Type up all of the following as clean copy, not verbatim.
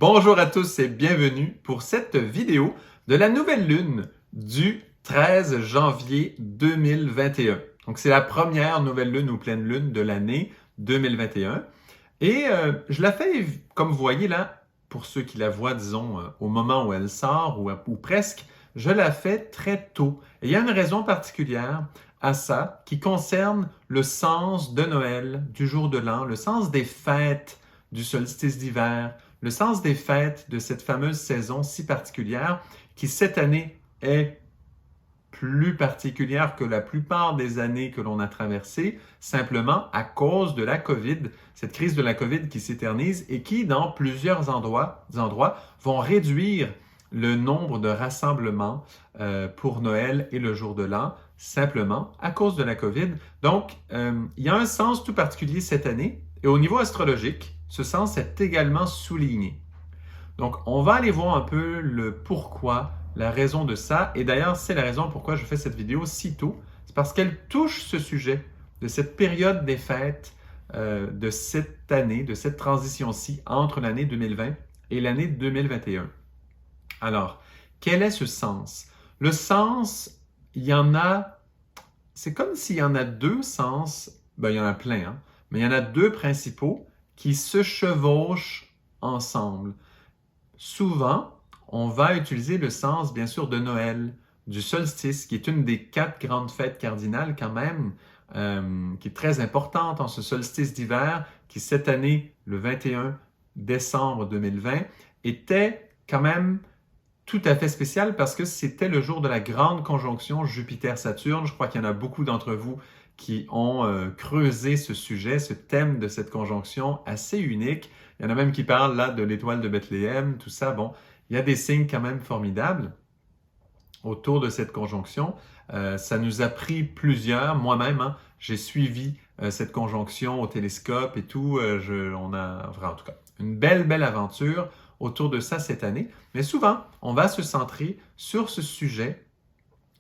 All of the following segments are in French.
Bonjour à tous et bienvenue pour cette vidéo de la nouvelle lune du 13 janvier 2021. Donc c'est la première nouvelle lune ou pleine lune de l'année 2021. Et je la fais, comme vous voyez là, pour ceux qui la voient, disons, au moment où elle sort ou presque, je la fais très tôt. Et il y a une raison particulière à ça qui concerne le sens de Noël, du jour de l'an, le sens des fêtes du solstice d'hiver, le sens des fêtes de cette fameuse saison si particulière qui cette année est plus particulière que la plupart des années que l'on a traversées, simplement à cause de la COVID, cette crise de la COVID qui s'éternise et qui, dans plusieurs endroits vont réduire le nombre de rassemblements pour Noël et le jour de l'an, simplement à cause de la COVID. Donc, il y a un sens tout particulier cette année et au niveau astrologique, ce sens est également souligné. Donc, on va aller voir un peu le pourquoi, la raison de ça. Et d'ailleurs, c'est la raison pourquoi je fais cette vidéo si tôt. C'est parce qu'elle touche ce sujet de cette période des fêtes, de cette année, de cette transition-ci entre l'année 2020 et l'année 2021. Alors, quel est ce sens? Le sens, il y en a, c'est comme s'il y en a deux sens, il y en a plein, hein, mais il y en a deux principaux qui se chevauchent ensemble. Souvent, on va utiliser le sens, bien sûr, de Noël, du solstice, qui est une des 4 grandes fêtes cardinales quand même, qui est très importante en ce solstice d'hiver, qui cette année, le 21 décembre 2020, était quand même tout à fait spécial parce que c'était le jour de la grande conjonction Jupiter-Saturne. Je crois qu'il y en a beaucoup d'entre vous qui ont creusé ce sujet, ce thème de cette conjonction assez unique. Il y en a même qui parlent là de l'étoile de Bethléem, tout ça. Bon, il y a des signes quand même formidables autour de cette conjonction. Ça nous a pris plusieurs, moi-même, hein, j'ai suivi cette conjonction au télescope et tout. On a, en tout cas, une belle aventure autour de ça cette année. Mais souvent, on va se centrer sur ce sujet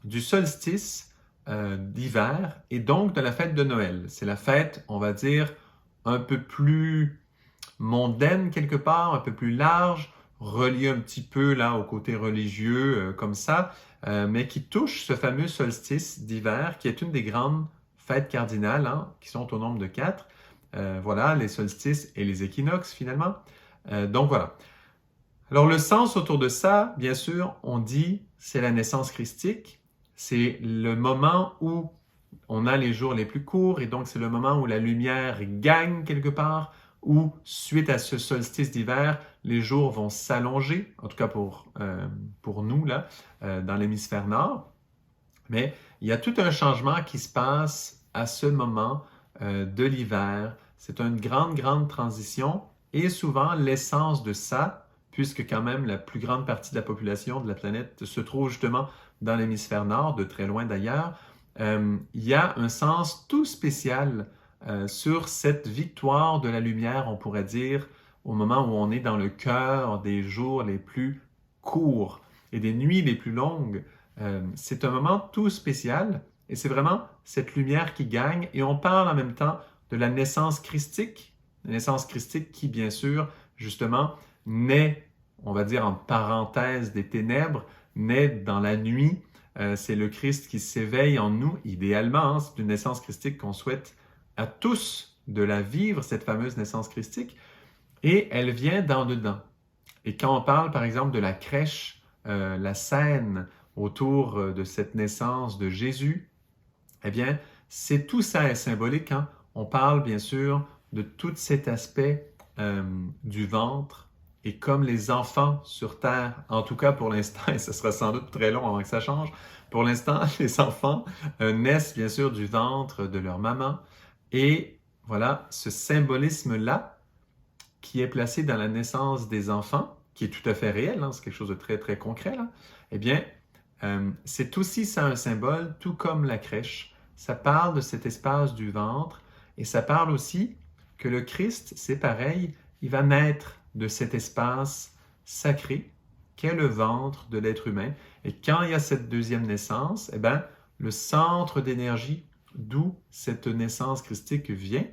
du solstice d'hiver et donc de la fête de Noël. C'est la fête, on va dire, un peu plus mondaine quelque part, un peu plus large, reliée un petit peu là au côté religieux comme ça, mais qui touche ce fameux solstice d'hiver qui est une des grandes fêtes cardinales, hein, qui sont au nombre de 4. Voilà, les solstices et les équinoxes finalement. Donc voilà. Alors le sens autour de ça, bien sûr, on dit c'est la naissance christique. C'est le moment où on a les jours les plus courts et donc c'est le moment où la lumière gagne quelque part, où suite à ce solstice d'hiver, les jours vont s'allonger, en tout cas pour nous là, dans l'hémisphère nord. Mais il y a tout un changement qui se passe à ce moment de l'hiver. C'est une grande transition et souvent l'essence de ça, puisque quand même la plus grande partie de la population de la planète se trouve justement dans l'hémisphère nord, de très loin d'ailleurs, il y a un sens tout spécial sur cette victoire de la lumière, on pourrait dire, au moment où on est dans le cœur des jours les plus courts et des nuits les plus longues. C'est un moment tout spécial et c'est vraiment cette lumière qui gagne et on parle en même temps de la naissance christique qui, bien sûr, justement, naît, on va dire en parenthèse des ténèbres, naît dans la nuit. C'est le Christ qui s'éveille en nous, idéalement. Hein, c'est une naissance christique qu'on souhaite à tous de la vivre, cette fameuse naissance christique. Et elle vient d'en dedans. Et quand on parle, par exemple, de la crèche, la scène autour de cette naissance de Jésus, eh bien, c'est tout ça est symbolique. Hein? On parle, bien sûr, de tout cet aspect du ventre. Et comme les enfants sur Terre, en tout cas pour l'instant, et ce sera sans doute très long avant que ça change, pour l'instant, les enfants naissent bien sûr du ventre de leur maman. Et voilà, ce symbolisme-là qui est placé dans la naissance des enfants, qui est tout à fait réel, hein, c'est quelque chose de très concret, là, eh bien, c'est aussi ça un symbole, tout comme la crèche. Ça parle de cet espace du ventre et ça parle aussi que le Christ, c'est pareil, il va naître de cet espace sacré qu'est le ventre de l'être humain. Et quand il y a cette deuxième naissance, eh bien, le centre d'énergie d'où cette naissance christique vient,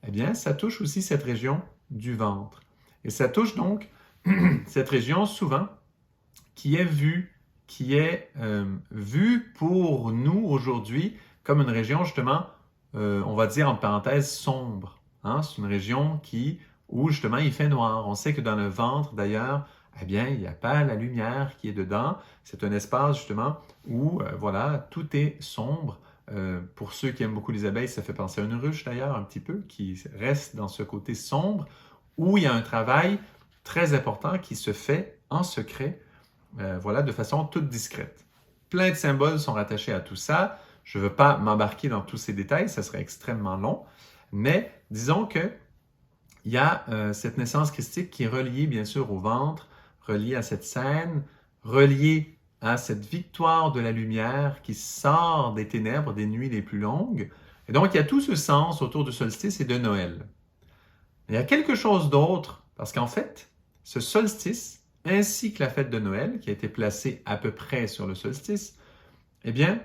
eh bien, ça touche aussi cette région du ventre. Et ça touche donc cette région souvent qui est vue pour nous aujourd'hui comme une région justement, on va dire entre parenthèses, sombre. Hein? C'est une région où justement il fait noir. On sait que dans le ventre d'ailleurs, eh bien, il n'y a pas la lumière qui est dedans. C'est un espace justement où, voilà, tout est sombre. Pour ceux qui aiment beaucoup les abeilles, ça fait penser à une ruche d'ailleurs, un petit peu, qui reste dans ce côté sombre, où il y a un travail très important qui se fait en secret, voilà, de façon toute discrète. Plein de symboles sont rattachés à tout ça. Je ne veux pas m'embarquer dans tous ces détails, ça serait extrêmement long, mais disons que il y a cette naissance christique qui est reliée bien sûr au ventre, reliée à cette scène, reliée à cette victoire de la lumière qui sort des ténèbres des nuits les plus longues. Et donc, il y a tout ce sens autour du solstice et de Noël. Il y a quelque chose d'autre, parce qu'en fait, ce solstice, ainsi que la fête de Noël, qui a été placée à peu près sur le solstice, eh bien,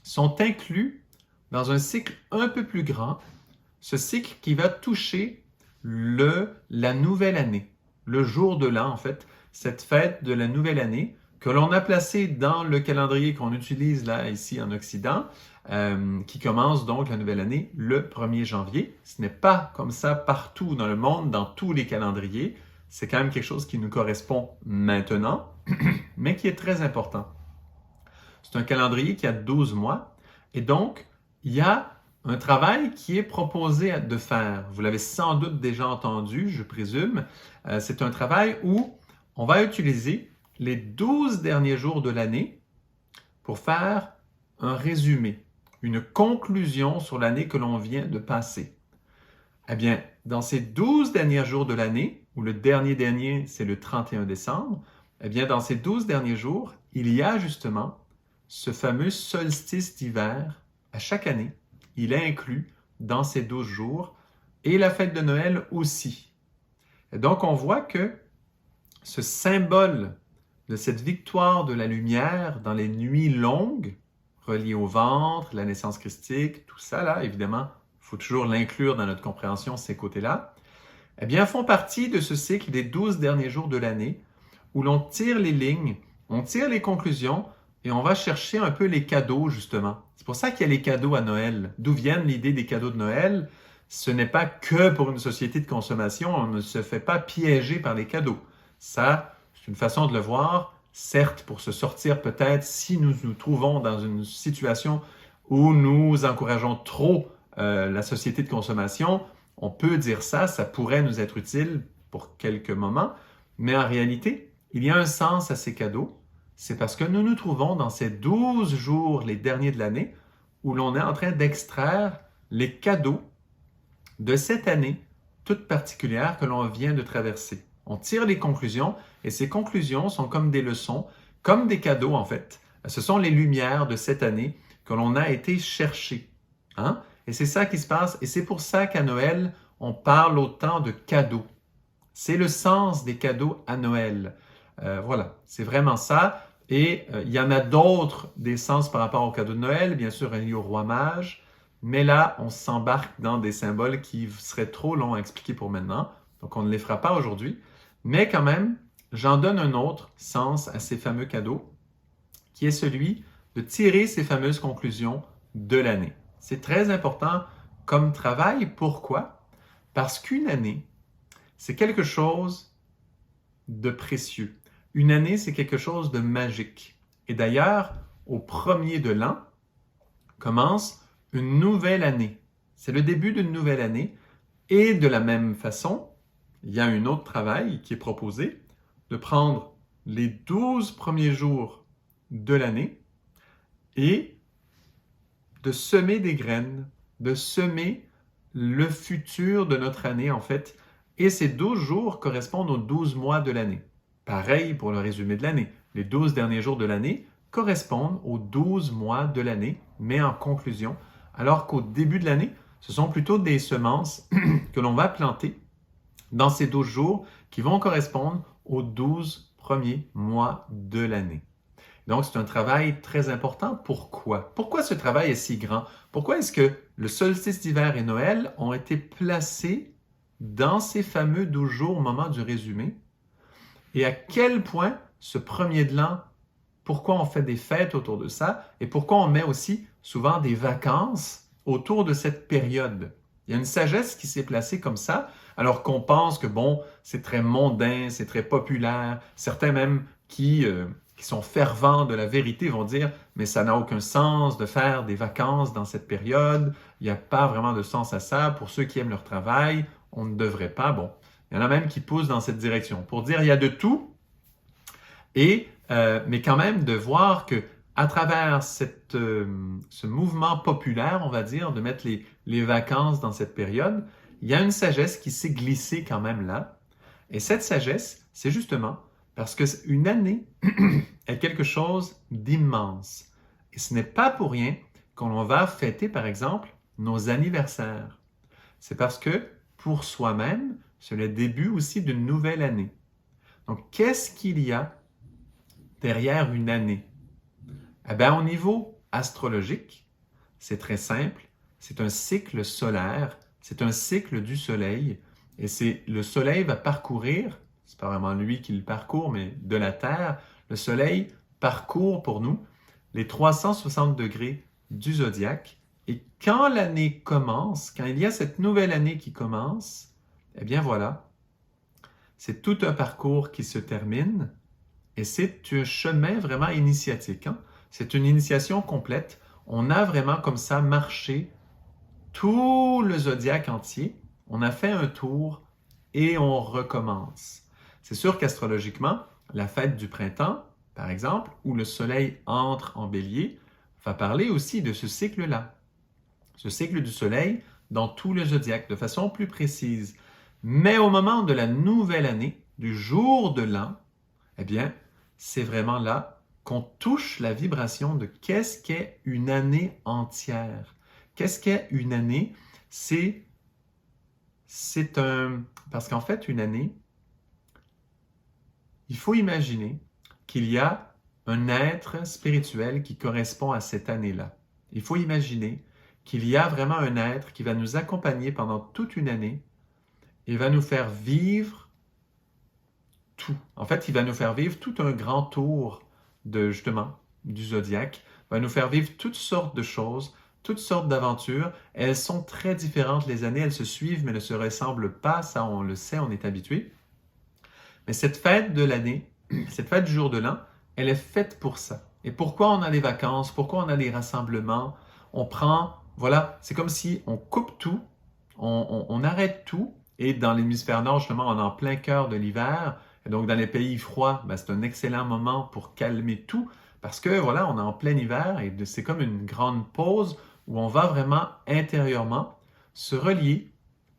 sont inclus dans un cycle un peu plus grand, ce cycle qui va toucher la nouvelle année, le jour de l'an en fait, cette fête de la nouvelle année que l'on a placée dans le calendrier qu'on utilise là ici en Occident, qui commence donc la nouvelle année le 1er janvier. Ce n'est pas comme ça partout dans le monde, dans tous les calendriers. C'est quand même quelque chose qui nous correspond maintenant, mais qui est très important. C'est un calendrier qui a 12 mois et donc il y a un travail qui est proposé de faire. Vous l'avez sans doute déjà entendu, je présume. C'est un travail où on va utiliser les 12 derniers jours de l'année pour faire un résumé, une conclusion sur l'année que l'on vient de passer. Eh bien, dans ces 12 derniers jours de l'année, où le dernier, c'est le 31 décembre, eh bien, dans ces 12 derniers jours, il y a justement ce fameux solstice d'hiver à chaque année. Il est inclus dans ces 12 jours et la fête de Noël aussi. Et donc, on voit que ce symbole de cette victoire de la lumière dans les nuits longues, reliées au ventre, la naissance christique, tout ça là, évidemment, il faut toujours l'inclure dans notre compréhension, ces côtés-là, eh bien, font partie de ce cycle des 12 derniers jours de l'année où l'on tire les lignes, on tire les conclusions et on va chercher un peu les cadeaux, justement. C'est pour ça qu'il y a les cadeaux à Noël. D'où viennent l'idée des cadeaux de Noël? Ce n'est pas que pour une société de consommation, on ne se fait pas piéger par les cadeaux. Ça, c'est une façon de le voir, certes pour se sortir peut-être si nous nous trouvons dans une situation où nous encourageons trop la société de consommation, on peut dire ça, ça pourrait nous être utile pour quelques moments, mais en réalité, il y a un sens à ces cadeaux. C'est parce que nous nous trouvons dans ces 12 jours, les derniers de l'année, où l'on est en train d'extraire les cadeaux de cette année toute particulière que l'on vient de traverser. On tire les conclusions et ces conclusions sont comme des leçons, comme des cadeaux en fait. Ce sont les lumières de cette année que l'on a été chercher. Hein? Et c'est ça qui se passe et c'est pour ça qu'à Noël, on parle autant de cadeaux. C'est le sens des cadeaux à Noël. Voilà, c'est vraiment ça. Et il y en a d'autres des sens par rapport au cadeau de Noël, bien sûr relié au roi mage, mais là, on s'embarque dans des symboles qui seraient trop longs à expliquer pour maintenant, donc on ne les fera pas aujourd'hui. Mais quand même, j'en donne un autre sens à ces fameux cadeaux, qui est celui de tirer ces fameuses conclusions de l'année. C'est très important comme travail. Pourquoi? Parce qu'une année, c'est quelque chose de précieux. Une année, c'est quelque chose de magique. Et d'ailleurs, au 1er de l'an, commence une nouvelle année. C'est le début d'une nouvelle année. Et de la même façon, il y a un autre travail qui est proposé, de prendre les 12 premiers jours de l'année et de semer des graines, de semer le futur de notre année en fait. Et ces 12 jours correspondent aux 12 mois de l'année. Pareil pour le résumé de l'année. Les 12 derniers jours de l'année correspondent aux 12 mois de l'année, mais en conclusion, alors qu'au début de l'année, ce sont plutôt des semences que l'on va planter dans ces 12 jours qui vont correspondre aux 12 premiers mois de l'année. Donc, c'est un travail très important. Pourquoi? Pourquoi ce travail est si grand? Pourquoi est-ce que le solstice d'hiver et Noël ont été placés dans ces fameux 12 jours au moment du résumé et à quel point ce premier de l'an, pourquoi on fait des fêtes autour de ça et pourquoi on met aussi souvent des vacances autour de cette période. Il y a une sagesse qui s'est placée comme ça, alors qu'on pense que bon, c'est très mondain, c'est très populaire. Certains même qui sont fervents de la vérité vont dire « mais ça n'a aucun sens de faire des vacances dans cette période, il n'y a pas vraiment de sens à ça, pour ceux qui aiment leur travail, on ne devrait pas. » Bon, il y en a même qui poussent dans cette direction pour dire il y a de tout, mais quand même de voir que à travers ce mouvement populaire, on va dire, de mettre les vacances dans cette période, il y a une sagesse qui s'est glissée quand même là. Et cette sagesse, c'est justement parce qu'une année est quelque chose d'immense. Et ce n'est pas pour rien qu'on va fêter, par exemple, nos anniversaires. C'est parce que, pour soi-même, c'est le début aussi d'une nouvelle année. Donc, qu'est-ce qu'il y a derrière une année? Eh bien, au niveau astrologique, c'est très simple. C'est un cycle solaire, c'est un cycle du Soleil. Et le Soleil va parcourir, c'est pas vraiment lui qui le parcourt, mais de la Terre, le Soleil parcourt pour nous les 360 degrés du zodiaque. Et quand l'année commence, quand il y a cette nouvelle année qui commence, eh bien voilà, c'est tout un parcours qui se termine et c'est un chemin vraiment initiatique, hein? C'est une initiation complète. On a vraiment comme ça marché tout le zodiaque entier. On a fait un tour et on recommence. C'est sûr qu'astrologiquement, la fête du printemps, par exemple, où le soleil entre en bélier, va parler aussi de ce cycle-là. Ce cycle du soleil dans tout le zodiaque, de façon plus précise. Mais au moment de la nouvelle année, du jour de l'an, eh bien, c'est vraiment là qu'on touche la vibration de qu'est-ce qu'est une année entière. Qu'est-ce qu'est une année? Parce qu'en fait, une année, il faut imaginer qu'il y a un être spirituel qui correspond à cette année-là. Il faut imaginer qu'il y a vraiment un être qui va nous accompagner pendant toute une année et va nous faire vivre tout. En fait, il va nous faire vivre tout un grand tour justement, du zodiaque, va nous faire vivre toutes sortes de choses, toutes sortes d'aventures. Elles sont très différentes les années, elles se suivent mais ne se ressemblent pas, ça on le sait, on est habitué. Mais cette fête de l'année, cette fête du jour de l'an, elle est faite pour ça. Et pourquoi on a des vacances, pourquoi on a des rassemblements? On prend, voilà, c'est comme si on coupe tout, on arrête tout, et dans l'hémisphère nord, justement, on est en plein cœur de l'hiver, et donc dans les pays froids, ben, c'est un excellent moment pour calmer tout, parce que voilà, on est en plein hiver, et c'est comme une grande pause où on va vraiment intérieurement se relier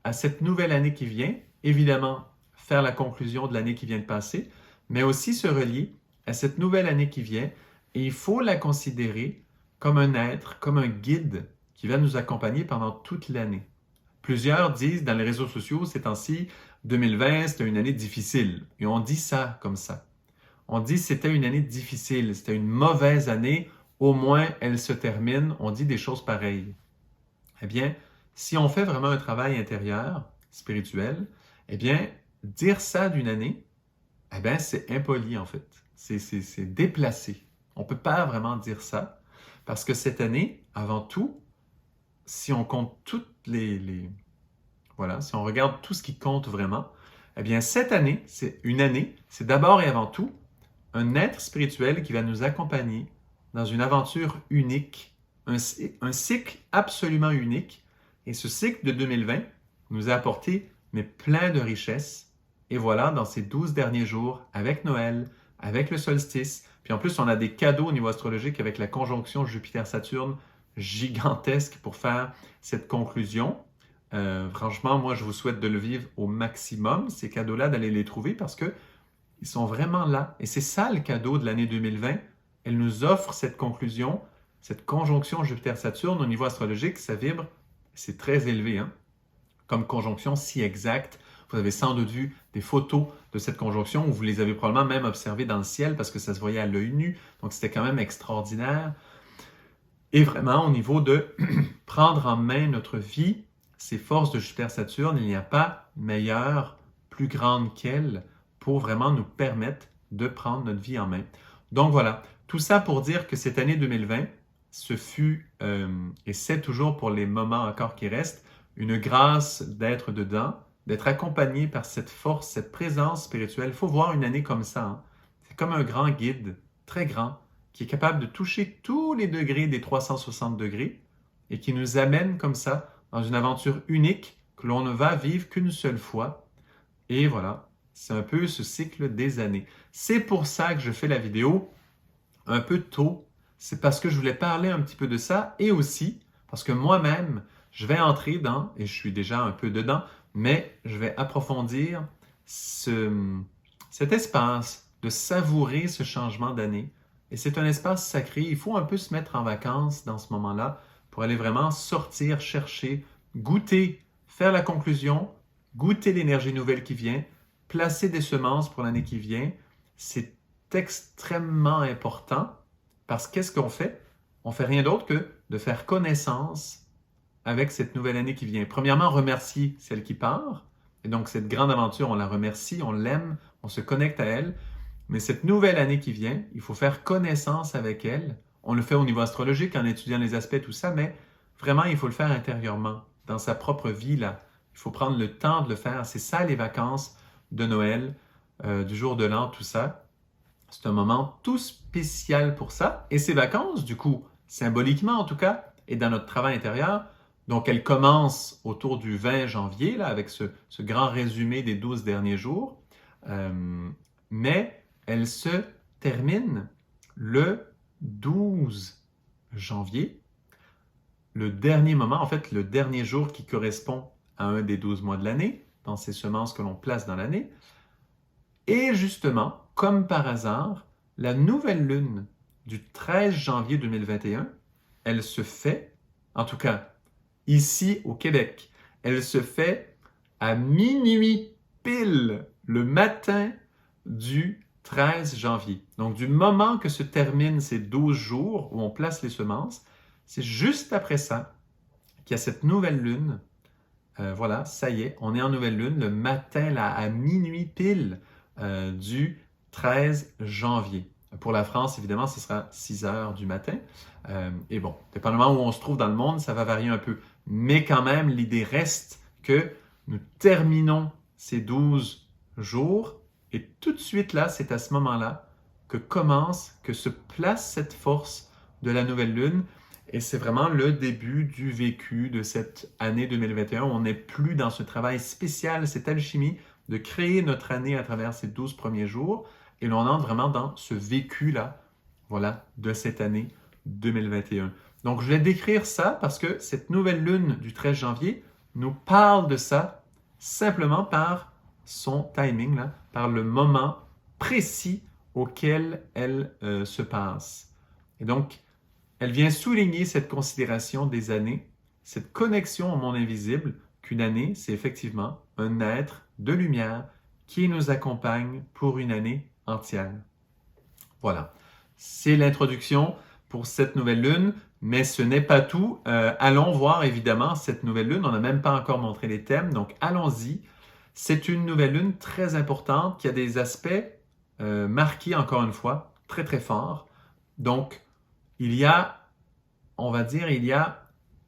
à cette nouvelle année qui vient, évidemment faire la conclusion de l'année qui vient de passer, mais aussi se relier à cette nouvelle année qui vient, et il faut la considérer comme un être, comme un guide qui va nous accompagner pendant toute l'année. Plusieurs disent dans les réseaux sociaux ces temps-ci, 2020, c'était une année difficile. Et on dit ça comme ça. On dit c'était une année difficile, c'était une mauvaise année, au moins elle se termine. On dit des choses pareilles. Eh bien, si on fait vraiment un travail intérieur, spirituel, eh bien, dire ça d'une année, eh bien, c'est impoli en fait. C'est déplacé. On ne peut pas vraiment dire ça parce que cette année, avant tout, si on compte toutes voilà, si on regarde tout ce qui compte vraiment, eh bien, cette année, c'est d'abord et avant tout un être spirituel qui va nous accompagner dans une aventure unique, un cycle absolument unique. Et ce cycle de 2020 nous a apporté plein de richesses. Et voilà, dans ces 12 derniers jours, avec Noël, avec le solstice, puis en plus, on a des cadeaux au niveau astrologique avec la conjonction Jupiter-Saturne gigantesque pour faire cette conclusion. Franchement, moi, je vous souhaite de le vivre au maximum, ces cadeaux-là, d'aller les trouver parce qu'ils sont vraiment là. Et c'est ça le cadeau de l'année 2020. Elle nous offre cette conclusion, cette conjonction Jupiter-Saturne au niveau astrologique, ça vibre, c'est très élevé, hein? Comme conjonction si exacte. Vous avez sans doute vu des photos de cette conjonction où vous les avez probablement même observées dans le ciel parce que ça se voyait à l'œil nu. Donc, c'était quand même extraordinaire. Et vraiment, au niveau de prendre en main notre vie, ces forces de Jupiter-Saturne, il n'y a pas meilleure, plus grande qu'elle pour vraiment nous permettre de prendre notre vie en main. Donc voilà, tout ça pour dire que cette année 2020, ce fut, et c'est toujours pour les moments encore qui restent, une grâce d'être dedans, d'être accompagné par cette force, cette présence spirituelle. Il faut voir une année comme ça. Hein. C'est comme un grand guide, très grand, qui est capable de toucher tous les degrés des 360 degrés et qui nous amène comme ça dans une aventure unique que l'on ne va vivre qu'une seule fois. Et voilà, c'est un peu ce cycle des années. C'est pour ça que je fais la vidéo un peu tôt. C'est parce que je voulais parler un petit peu de ça et aussi parce que moi-même, je vais entrer dans, et je suis déjà un peu dedans, mais je vais approfondir cet espace de savourer ce changement d'année. Et c'est un espace sacré. Il faut un peu se mettre en vacances dans ce moment-là pour aller vraiment sortir, chercher, goûter, faire la conclusion, goûter l'énergie nouvelle qui vient, placer des semences pour l'année qui vient. C'est extrêmement important parce qu'est-ce qu'on fait? On ne fait rien d'autre que de faire connaissance avec cette nouvelle année qui vient. Premièrement, remercier celle qui part. Et donc, cette grande aventure, on la remercie, on l'aime, on se connecte à elle. Mais cette nouvelle année qui vient, il faut faire connaissance avec elle. On le fait au niveau astrologique en étudiant les aspects, tout ça, mais vraiment, il faut le faire intérieurement, dans sa propre vie, là. Il faut prendre le temps de le faire. C'est ça, les vacances de Noël, du jour de l'an, tout ça. C'est un moment tout spécial pour ça. Et ces vacances, du coup, symboliquement en tout cas, et dans notre travail intérieur, donc elles commencent autour du 20 janvier, là, avec ce grand résumé des 12 derniers jours, mais elles se terminent le 12 janvier, le dernier moment, en fait, le dernier jour qui correspond à un des 12 mois de l'année, dans ces semences que l'on place dans l'année. Et justement, comme par hasard, la nouvelle lune du 13 janvier 2021, elle se fait, en tout cas ici au Québec, elle se fait à minuit pile le matin du 13 janvier. Donc du moment que se terminent ces 12 jours où on place les semences, c'est juste après ça qu'il y a cette nouvelle lune. Voilà, ça y est, on est en nouvelle lune le matin là, à minuit pile du 13 janvier. Pour la France, évidemment, ce sera 6 heures du matin. Et bon, dépendamment où on se trouve dans le monde, ça va varier un peu. Mais quand même, l'idée reste que nous terminons ces 12 jours et tout de suite là, c'est à ce moment-là que se place cette force de la nouvelle lune. Et c'est vraiment le début du vécu de cette année 2021. On n'est plus dans ce travail spécial, cette alchimie de créer notre année à travers ces 12 premiers jours. Et l'on entre vraiment dans ce vécu-là, voilà, de cette année 2021. Donc, je vais décrire ça parce que cette nouvelle lune du 13 janvier nous parle de ça simplement par son timing, là, par le moment précis auquel elle se passe. Et donc, elle vient souligner cette considération des années, cette connexion au monde invisible, qu'une année, c'est effectivement un être de lumière qui nous accompagne pour une année entière. Voilà, c'est l'introduction pour cette nouvelle lune, mais ce n'est pas tout. Allons voir évidemment cette nouvelle lune. On n'a même pas encore montré les thèmes, donc allons-y. C'est une nouvelle lune très importante qui a des aspects marqués encore une fois, très très forts. Donc, il y a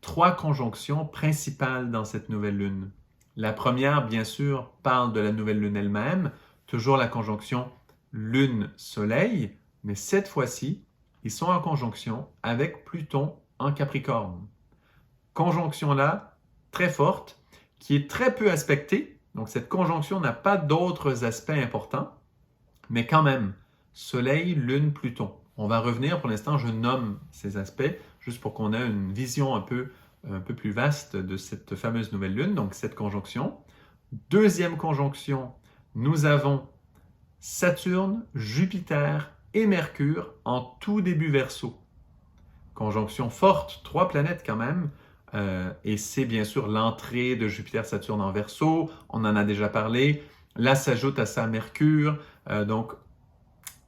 3 conjonctions principales dans cette nouvelle lune. La première, bien sûr, parle de la nouvelle lune elle-même, toujours la conjonction lune-soleil, mais cette fois-ci, ils sont en conjonction avec Pluton en Capricorne. Conjonction là, très forte, qui est très peu aspectée, donc cette conjonction n'a pas d'autres aspects importants, mais quand même, Soleil, Lune, Pluton. On va revenir, pour l'instant, je nomme ces aspects, juste pour qu'on ait une vision un peu plus vaste de cette fameuse nouvelle lune, donc cette conjonction. Deuxième conjonction, nous avons Saturne, Jupiter et Mercure en tout début Verseau. Conjonction forte, 3 planètes quand même, et c'est bien sûr l'entrée de Jupiter-Saturne en Verseau, on en a déjà parlé. Là s'ajoute à ça Mercure, donc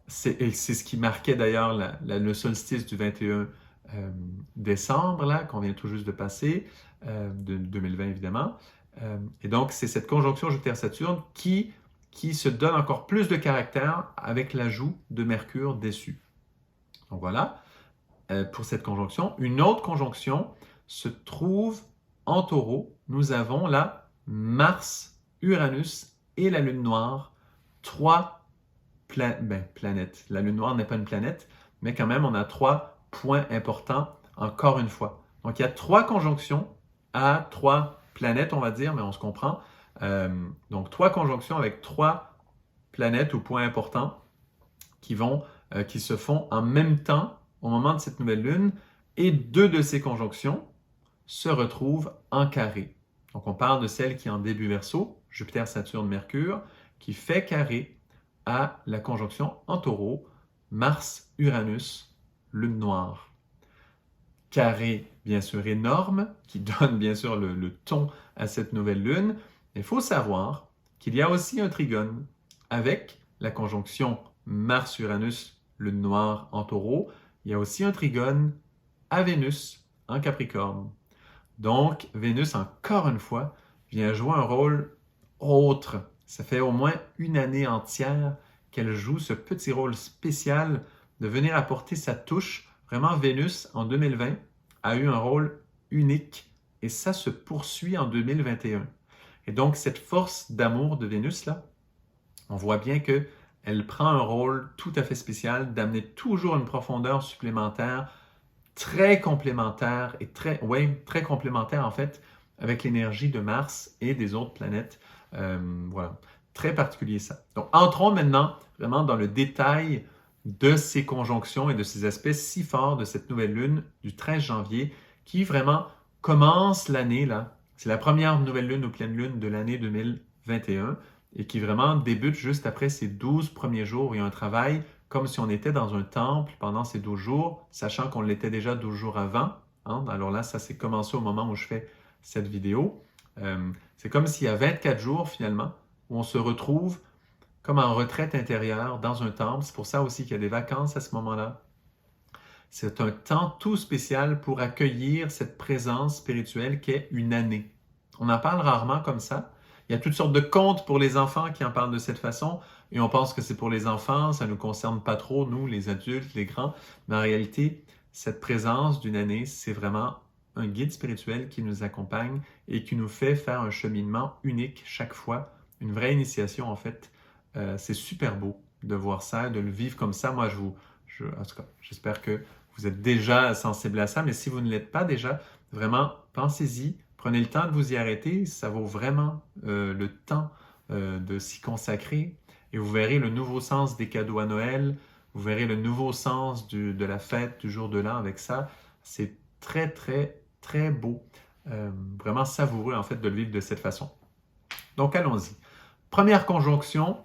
c'est ce qui marquait d'ailleurs le solstice du 21 décembre, là, qu'on vient tout juste de passer. de 2020 évidemment. Et donc, c'est cette conjonction Jupiter-Saturne qui se donne encore plus de caractère avec l'ajout de Mercure dessus. Donc voilà, pour cette conjonction. Une autre conjonction se trouve en Taureau. Nous avons là Mars, Uranus et la Lune noire, trois planètes. La Lune noire n'est pas une planète, mais quand même, on a 3 points importants, encore une fois. Donc, il y a 3 conjonctions à 3 planètes, on va dire, mais on se comprend. Donc, 3 conjonctions avec 3 planètes ou points importants qui se font en même temps au moment de cette nouvelle lune, et 2 de ces conjonctions se retrouvent en carré. Donc, on parle de celle qui est en début Verseau, Jupiter, Saturne, Mercure, qui fait carré à la conjonction en Taureau, Mars, Uranus, Lune noire. Carré, bien sûr, énorme, qui donne bien sûr le ton à cette nouvelle lune. Il faut savoir qu'il y a aussi un trigone avec la conjonction Mars-Uranus, Lune noire en Taureau. Il y a aussi un trigone à Vénus en Capricorne. Donc, Vénus, encore une fois, vient jouer un rôle autre. Ça fait au moins une année entière qu'elle joue ce petit rôle spécial de venir apporter sa touche. Vraiment, Vénus, en 2020, a eu un rôle unique et ça se poursuit en 2021. Et donc, cette force d'amour de Vénus, là, on voit bien qu'elle prend un rôle tout à fait spécial d'amener toujours une profondeur supplémentaire, très complémentaire et très complémentaire en fait avec l'énergie de Mars et des autres planètes. Voilà, très particulier ça. Donc, entrons maintenant vraiment dans le détail de ces conjonctions et de ces aspects si forts de cette nouvelle lune du 13 janvier qui vraiment commence l'année là. C'est la première nouvelle lune ou pleine lune de l'année 2021 et qui vraiment débute juste après ces 12 premiers jours. Il y a un travail comme si on était dans un temple pendant ces 12 jours, sachant qu'on l'était déjà 12 jours avant. Hein? Alors là, ça s'est commencé au moment où je fais cette vidéo. C'est comme s'il y a 24 jours finalement où on se retrouve comme en retraite intérieure dans un temple. C'est pour ça aussi qu'il y a des vacances à ce moment-là. C'est un temps tout spécial pour accueillir cette présence spirituelle qu'est une année. On en parle rarement comme ça. Il y a toutes sortes de contes pour les enfants qui en parlent de cette façon et on pense que c'est pour les enfants, ça ne nous concerne pas trop, nous, les adultes, les grands. Mais en réalité, cette présence d'une année, c'est vraiment un guide spirituel qui nous accompagne et qui nous fait faire un cheminement unique chaque fois, une vraie initiation en fait. C'est super beau de voir ça, de le vivre comme ça. Moi, en tout cas, j'espère que vous êtes déjà sensible à ça, mais si vous ne l'êtes pas déjà, vraiment, pensez-y, prenez le temps de vous y arrêter, ça vaut vraiment le temps de s'y consacrer et vous verrez le nouveau sens des cadeaux à Noël, vous verrez le nouveau sens de la fête du jour de l'an avec ça. C'est très, très, très beau, vraiment savoureux en fait de le vivre de cette façon. Donc, allons-y. Première conjonction,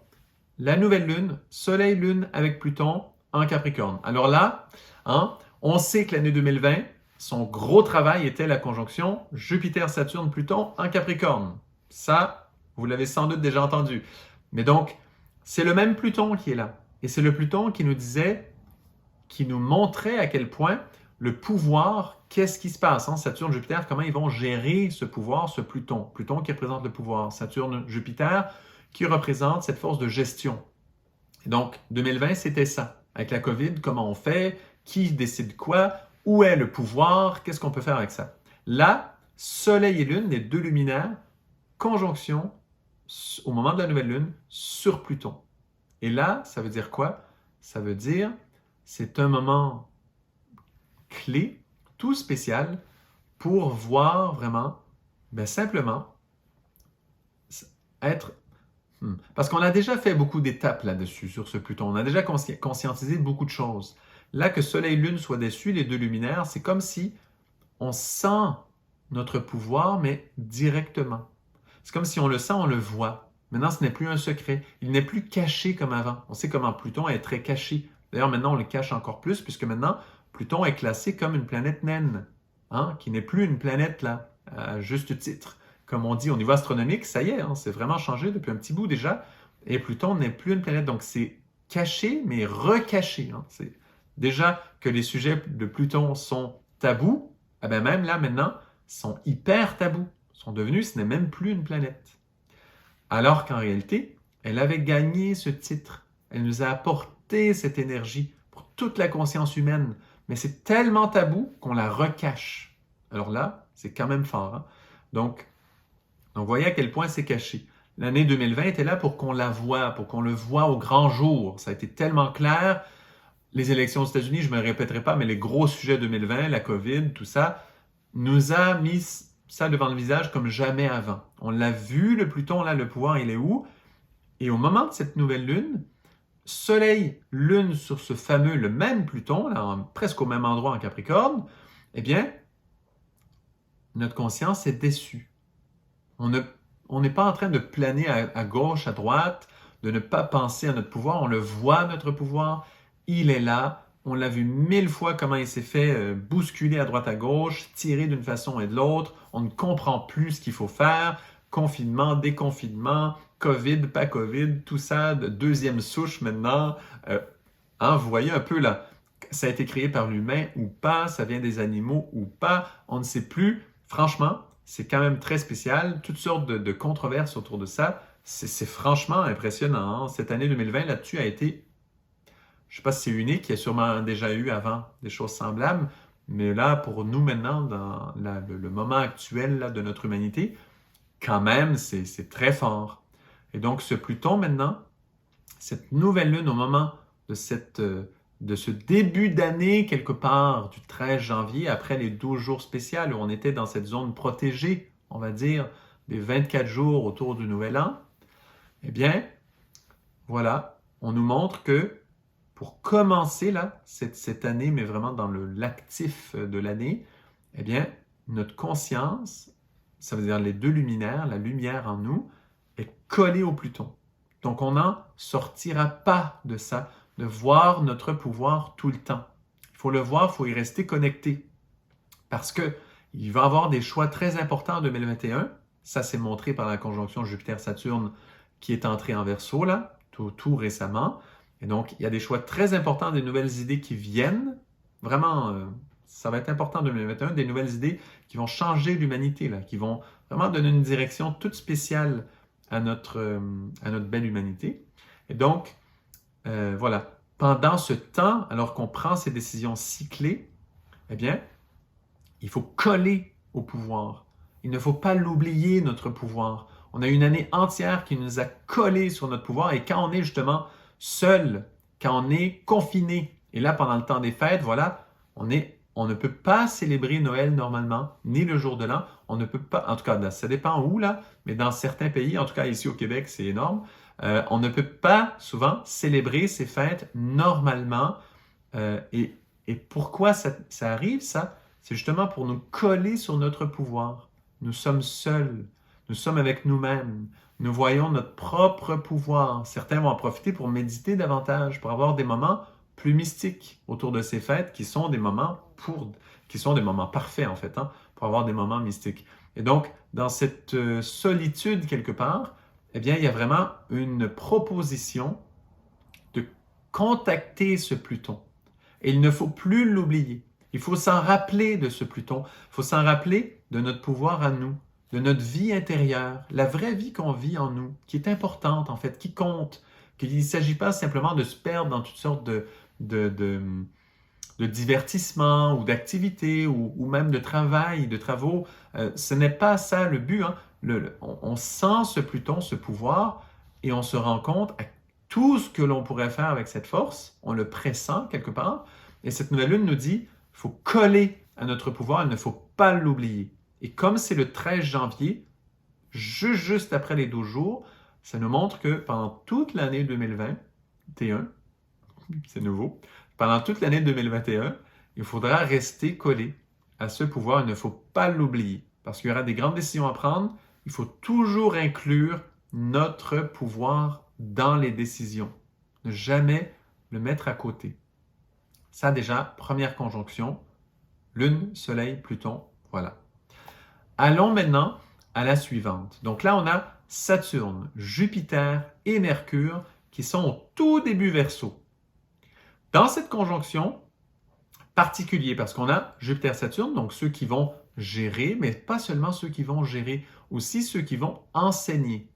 la nouvelle lune, Soleil-Lune avec Pluton en Capricorne. Alors là, on sait que l'année 2020, son gros travail était la conjonction Jupiter-Saturne-Pluton en Capricorne. Ça, vous l'avez sans doute déjà entendu. Mais donc, c'est le même Pluton qui est là. Et c'est le Pluton qui nous montrait à quel point le pouvoir, qu'est-ce qui se passe? Saturne, Jupiter, comment ils vont gérer ce pouvoir, ce Pluton? Pluton qui représente le pouvoir. Saturne, Jupiter, qui représente cette force de gestion. Et donc, 2020, c'était ça. Avec la COVID, comment on fait? Qui décide quoi? Où est le pouvoir? Qu'est-ce qu'on peut faire avec ça? Là, Soleil et Lune, les 2 luminaires, conjonction au moment de la nouvelle Lune sur Pluton. Et là, ça veut dire quoi? Ça veut dire, c'est un moment clé, tout spécial, pour voir vraiment, simplement, être... Parce qu'on a déjà fait beaucoup d'étapes là-dessus, sur ce Pluton. On a déjà conscientisé beaucoup de choses. Là, que Soleil et Lune soient dessus, les 2 luminaires, c'est comme si on sent notre pouvoir, mais directement. C'est comme si on le sent, on le voit. Maintenant, ce n'est plus un secret. Il n'est plus caché comme avant. On sait comment Pluton est très caché. D'ailleurs, maintenant, on le cache encore plus, puisque maintenant, Pluton est classé comme une planète naine, qui n'est plus une planète, là, à juste titre. Comme on dit au niveau astronomique, ça y est, c'est vraiment changé depuis un petit bout déjà. Et Pluton n'est plus une planète, donc c'est caché, mais recaché. Déjà que les sujets de Pluton sont tabous, même là, maintenant, sont hyper tabous, sont devenus, ce n'est même plus une planète. Alors qu'en réalité, elle avait gagné ce titre. Elle nous a apporté cette énergie pour toute la conscience humaine. Mais c'est tellement tabou qu'on la recache. Alors là, c'est quand même fort. Hein? Donc, voyez à quel point c'est caché. L'année 2020 était là pour qu'on la voie, pour qu'on le voie au grand jour. Ça a été tellement clair. Les élections aux États-Unis, je ne me répéterai pas, mais les gros sujets 2020, la COVID, tout ça, nous a mis ça devant le visage comme jamais avant. On l'a vu, le Pluton, là, le pouvoir, il est où? Et au moment de cette nouvelle lune, Soleil, lune sur ce fameux, le même Pluton, là, presque au même endroit en Capricorne, eh bien, notre conscience est déçue. On n'est pas en train de planer à gauche, à droite, de ne pas penser à notre pouvoir. On le voit, notre pouvoir. Il est là. On l'a vu 1000 fois comment il s'est fait bousculer à droite, à gauche, tirer d'une façon et de l'autre. On ne comprend plus ce qu'il faut faire. Confinement, déconfinement, COVID, pas COVID, tout ça, de deuxième souche maintenant. Vous voyez un peu là, ça a été créé par l'humain ou pas, ça vient des animaux ou pas, on ne sait plus. Franchement, c'est quand même très spécial. Toutes sortes de controverses autour de ça. C'est franchement impressionnant. Hein? Cette année 2020 là-dessus a été, je ne sais pas si c'est unique, il y a sûrement déjà eu avant des choses semblables, mais là, pour nous maintenant, dans le moment actuel là, de notre humanité, quand même, c'est très fort. Et donc, ce Pluton maintenant, cette nouvelle lune au moment de ce début d'année, quelque part, du 13 janvier, après les 12 jours spéciaux où on était dans cette zone protégée, on va dire, des 24 jours autour du Nouvel An, eh bien, voilà, on nous montre que pour commencer là, cette année, mais vraiment dans l'actif de l'année, eh bien, notre conscience, ça veut dire les deux luminaires, la lumière en nous, est collée au Pluton. Donc, on n'en sortira pas de ça, de voir notre pouvoir tout le temps. Il faut le voir, il faut y rester connecté. Parce qu'il va y avoir des choix très importants en 2021. Ça, c'est montré par la conjonction Jupiter-Saturne qui est entrée en Verseau, là, tout récemment. Et donc, il y a des choix très importants, des nouvelles idées qui viennent. Vraiment, ça va être important en 2021, des nouvelles idées qui vont changer l'humanité, là, qui vont vraiment donner une direction toute spéciale à notre belle humanité. Et donc, voilà, pendant ce temps, alors qu'on prend ces décisions cyclées, eh bien, il faut coller au pouvoir. Il ne faut pas l'oublier, notre pouvoir. On a une année entière qui nous a collé sur notre pouvoir et quand on est justement seul, quand on est confiné, et là, pendant le temps des fêtes, voilà, on ne peut pas célébrer Noël normalement, ni le jour de l'an. On ne peut pas, en tout cas, ça dépend où là, mais dans certains pays, en tout cas ici au Québec, c'est énorme. On ne peut pas souvent célébrer ces fêtes normalement. Et pourquoi ça arrive, ça? C'est justement pour nous coller sur notre pouvoir. Nous sommes seuls. Nous sommes avec nous-mêmes. Nous voyons notre propre pouvoir. Certains vont en profiter pour méditer davantage, pour avoir des moments plus mystiques autour de ces fêtes qui sont des moments parfaits en fait, hein, pour avoir des moments mystiques. Et donc, dans cette solitude quelque part, eh bien, il y a vraiment une proposition de contacter ce Pluton. Et il ne faut plus l'oublier. Il faut s'en rappeler de ce Pluton. Il faut s'en rappeler de notre pouvoir à nous, de notre vie intérieure, la vraie vie qu'on vit en nous, qui est importante en fait, qui compte. Qu'il ne s'agit pas simplement de se perdre dans toutes sortes de divertissement ou d'activités ou même de travail, de travaux. Ce n'est pas ça le but. Hein. On sent ce Pluton, ce pouvoir, et on se rend compte à tout ce que l'on pourrait faire avec cette force. On le pressent quelque part. Et cette nouvelle lune nous dit, il faut coller à notre pouvoir, il ne faut pas l'oublier. Et comme c'est le 13 janvier, juste après les 12 jours, ça nous montre que pendant toute l'année 2021, c'est nouveau, pendant toute l'année 2021, il faudra rester collé à ce pouvoir. Il ne faut pas l'oublier parce qu'il y aura des grandes décisions à prendre. Il faut toujours inclure notre pouvoir dans les décisions. Ne jamais le mettre à côté. Ça déjà, première conjonction, Lune, Soleil, Pluton, voilà. Allons maintenant à la suivante. Donc là, on a Saturne, Jupiter et Mercure qui sont au tout début Verseau. Dans cette conjonction, particulier parce qu'on a Jupiter-Saturne, donc ceux qui vont gérer, mais pas seulement ceux qui vont gérer, aussi ceux qui vont enseigner.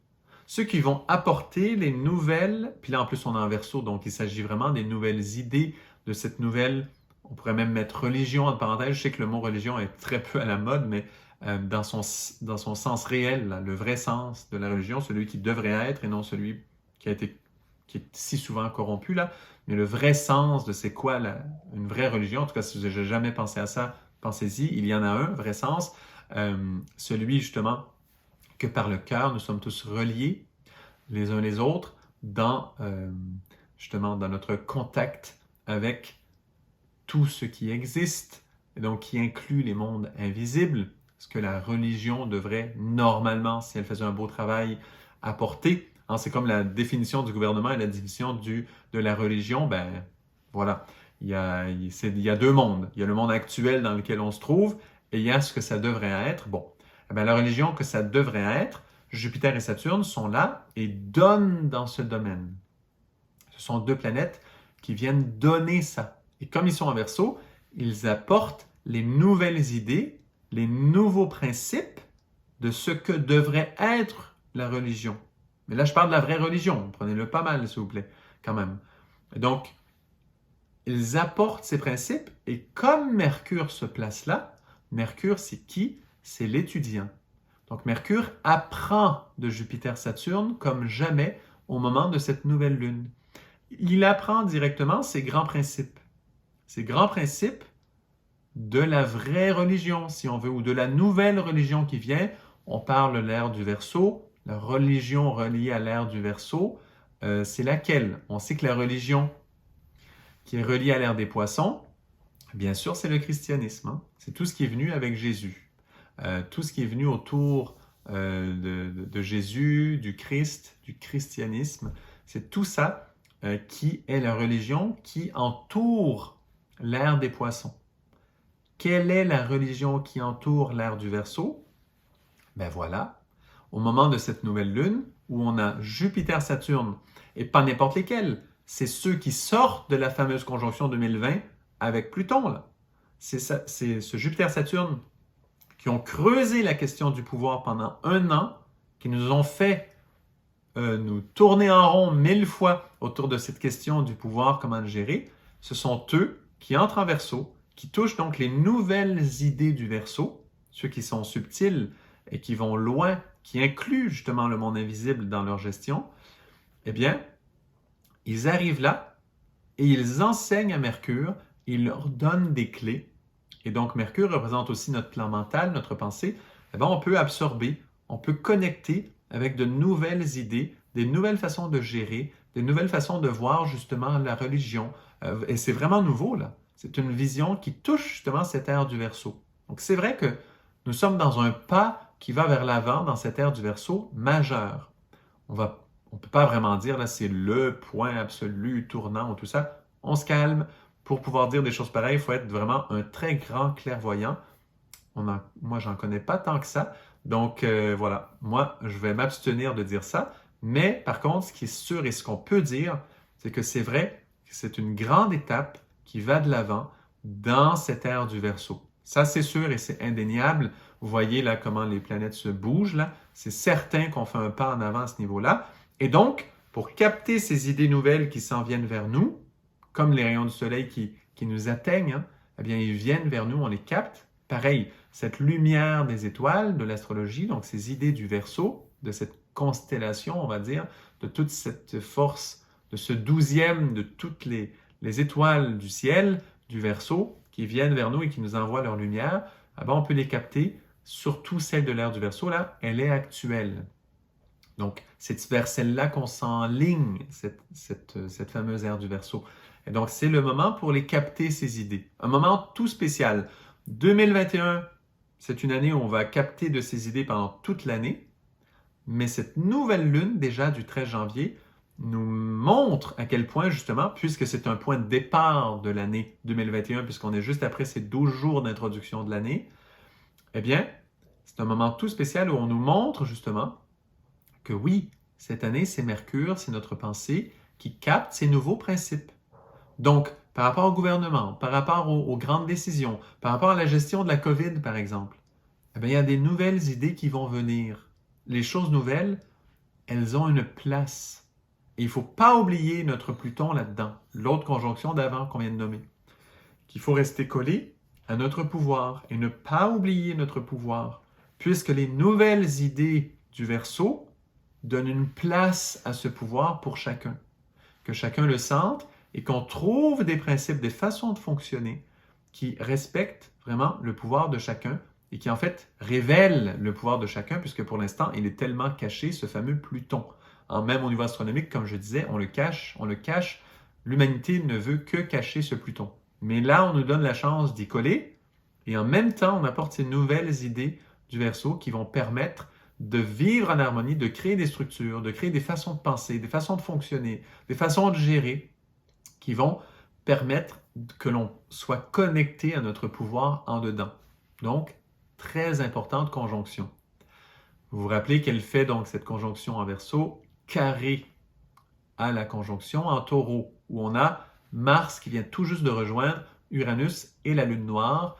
Ceux qui vont apporter les nouvelles, puis là en plus on est en verso, donc il s'agit vraiment des nouvelles idées de cette nouvelle, on pourrait même mettre religion entre parenthèses, je sais que le mot religion est très peu à la mode, mais dans son sens réel, là, le vrai sens de la religion, celui qui devrait être et non celui qui est si souvent corrompu, là, mais le vrai sens de c'est quoi une vraie religion, en tout cas si vous n'avez jamais pensé à ça, pensez-y, il y en a un, vrai sens, celui justement que par le cœur, nous sommes tous reliés les uns les autres justement dans notre contact avec tout ce qui existe, et donc qui inclut les mondes invisibles, ce que la religion devrait normalement, si elle faisait un beau travail, apporter. Hein, c'est comme la définition du gouvernement et la définition de la religion, ben voilà, il y a deux mondes. Il y a le monde actuel dans lequel on se trouve, et il y a ce que ça devrait être. Bon, eh bien, la religion que ça devrait être, Jupiter et Saturne sont là et donnent dans ce domaine. Ce sont deux planètes qui viennent donner ça. Et comme ils sont en Verseau, ils apportent les nouvelles idées, les nouveaux principes de ce que devrait être la religion. Mais là, je parle de la vraie religion. Prenez-le pas mal, s'il vous plaît, quand même. Et donc, ils apportent ces principes et comme Mercure se place là, Mercure, c'est qui? C'est l'étudiant. Donc, Mercure apprend de Jupiter-Saturne comme jamais au moment de cette nouvelle lune. Il apprend directement ces grands principes de la vraie religion, si on veut, ou de la nouvelle religion qui vient. On parle de l'ère du Verseau, la religion reliée à l'ère du Verseau, c'est laquelle? On sait que la religion qui est reliée à l'ère des Poissons, bien sûr, c'est le christianisme. Hein? C'est tout ce qui est venu avec Jésus. Tout ce qui est venu autour de Jésus, du Christ, du christianisme, c'est tout ça qui est la religion qui entoure l'ère des Poissons. Quelle est la religion qui entoure l'ère du Verseau? Ben voilà, au moment de cette nouvelle lune, où on a Jupiter-Saturne, et pas n'importe lesquels, c'est ceux qui sortent de la fameuse conjonction 2020 avec Pluton. Là. C'est ce Jupiter-Saturne qui ont creusé la question du pouvoir pendant 1 an, qui nous ont fait nous tourner en rond 1000 fois autour de cette question du pouvoir, comment le gérer. Ce sont eux qui entrent en Verseau, qui touchent donc les nouvelles idées du Verseau, ceux qui sont subtils et qui vont loin, qui incluent justement le monde invisible dans leur gestion. Eh bien, ils arrivent là et ils enseignent à Mercure, ils leur donnent des clés. Et donc, Mercure représente aussi notre plan mental, notre pensée. Eh bien, on peut absorber, on peut connecter avec de nouvelles idées, des nouvelles façons de gérer, des nouvelles façons de voir justement la religion. Et c'est vraiment nouveau, là. C'est une vision qui touche justement cette ère du Verseau. Donc, c'est vrai que nous sommes dans un pas qui va vers l'avant dans cette ère du Verseau majeur. On ne peut pas vraiment dire, là, c'est le point absolu, tournant ou tout ça. On se calme. Pour pouvoir dire des choses pareilles, il faut être vraiment un très grand clairvoyant. Moi, j'en connais pas tant que ça. Donc, voilà. Moi, je vais m'abstenir de dire ça. Mais, par contre, ce qui est sûr et ce qu'on peut dire, c'est que c'est vrai que c'est une grande étape qui va de l'avant dans cette ère du Verseau. Ça, c'est sûr et c'est indéniable. Vous voyez là comment les planètes se bougent. Là. C'est certain qu'on fait un pas en avant à ce niveau-là. Et donc, pour capter ces idées nouvelles qui s'en viennent vers nous, comme les rayons du soleil qui nous atteignent, hein, eh bien, ils viennent vers nous, on les capte. Pareil, cette lumière des étoiles, de l'astrologie, donc ces idées du Verseau, de cette constellation, on va dire, de toute cette force, de ce 12e, de toutes les étoiles du ciel, du Verseau, qui viennent vers nous et qui nous envoient leur lumière, eh bien, on peut les capter, surtout celle de l'ère du Verseau, là, elle est actuelle. Donc, c'est vers celle-là qu'on s'enligne, cette fameuse ère du Verseau. Et donc, c'est le moment pour les capter, ces idées. Un moment tout spécial. 2021, c'est une année où on va capter de ces idées pendant toute l'année. Mais cette nouvelle lune, déjà du 13 janvier, nous montre à quel point, justement, puisque c'est un point de départ de l'année 2021, puisqu'on est juste après ces 12 jours d'introduction de l'année, eh bien, c'est un moment tout spécial où on nous montre, justement, que oui, cette année, c'est Mercure, c'est notre pensée qui capte ces nouveaux principes. Donc, par rapport au gouvernement, par rapport aux grandes décisions, par rapport à la gestion de la COVID, par exemple, eh bien, il y a des nouvelles idées qui vont venir. Les choses nouvelles, elles ont une place. Et il ne faut pas oublier notre Pluton là-dedans, l'autre conjonction d'avant qu'on vient de nommer. Qu'il faut rester collé à notre pouvoir et ne pas oublier notre pouvoir, puisque les nouvelles idées du Verseau donnent une place à ce pouvoir pour chacun. Que chacun le sente et qu'on trouve des principes, des façons de fonctionner qui respectent vraiment le pouvoir de chacun et qui en fait révèlent le pouvoir de chacun, puisque pour l'instant, il est tellement caché, ce fameux Pluton. Même au niveau astronomique, comme je disais, on le cache. L'humanité ne veut que cacher ce Pluton. Mais là, on nous donne la chance d'y coller et en même temps, on apporte ces nouvelles idées du Verseau qui vont permettre de vivre en harmonie, de créer des structures, de créer des façons de penser, des façons de fonctionner, des façons de gérer qui vont permettre que l'on soit connecté à notre pouvoir en dedans. Donc, très importante conjonction. Vous vous rappelez qu'elle fait donc cette conjonction en Verseau carré à la conjonction en Taureau, où on a Mars qui vient tout juste de rejoindre Uranus et la Lune noire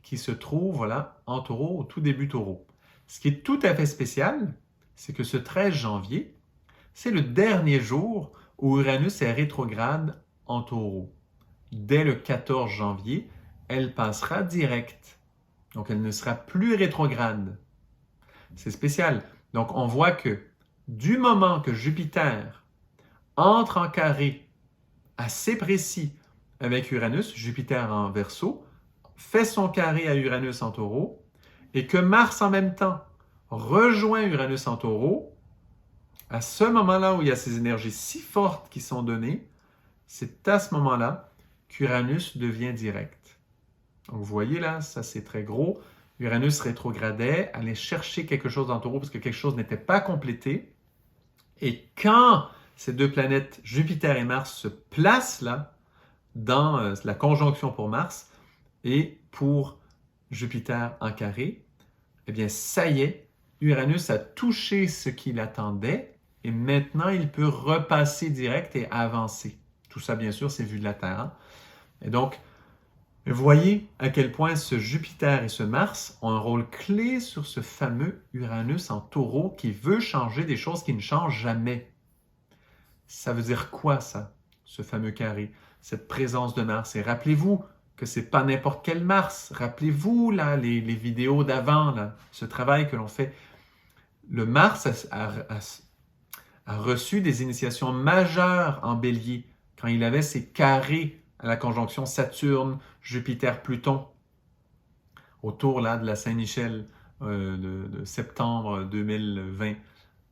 qui se trouve voilà, en Taureau, au tout début Taureau. Ce qui est tout à fait spécial, c'est que ce 13 janvier, c'est le dernier jour où Uranus est rétrograde en Taureau. Dès le 14 janvier, elle passera direct. Donc, elle ne sera plus rétrograde. C'est spécial. Donc, on voit que du moment que Jupiter entre en carré assez précis avec Uranus, Jupiter en Verseau, fait son carré à Uranus en Taureau, et que Mars en même temps rejoint Uranus en Taureau, à ce moment-là où il y a ces énergies si fortes qui sont données, c'est à ce moment-là qu'Uranus devient direct. Donc vous voyez là, ça c'est très gros. Uranus rétrogradait, allait chercher quelque chose en Taureau parce que quelque chose n'était pas complété. Et quand ces deux planètes, Jupiter et Mars, se placent là, dans la conjonction pour Mars et pour Jupiter en carré, eh bien ça y est, Uranus a touché ce qu'il attendait et maintenant il peut repasser direct et avancer. Tout ça, bien sûr, c'est vu de la Terre. Hein? Et donc, vous voyez à quel point ce Jupiter et ce Mars ont un rôle clé sur ce fameux Uranus en Taureau qui veut changer des choses qui ne changent jamais. Ça veut dire quoi, ça, ce fameux carré, cette présence de Mars? Et rappelez-vous que ce n'est pas n'importe quel Mars. Rappelez-vous là, les vidéos d'avant, là, ce travail que l'on fait. Le Mars a reçu des initiations majeures en Bélier quand il avait ses carrés à la conjonction Saturne, Jupiter, Pluton, autour là, de la Saint-Michel de septembre 2020.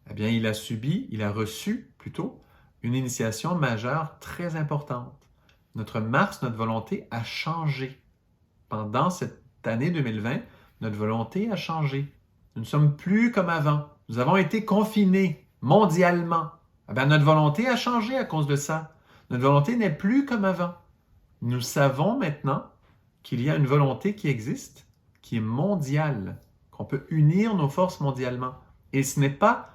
Eh bien, il a reçu plutôt une initiation majeure très importante. Notre Mars, notre volonté a changé. Pendant cette année 2020, notre volonté a changé. Nous ne sommes plus comme avant. Nous avons été confinés mondialement. Eh bien, notre volonté a changé à cause de ça. Notre volonté n'est plus comme avant. Nous savons maintenant qu'il y a une volonté qui existe, qui est mondiale, qu'on peut unir nos forces mondialement. Et ce n'est pas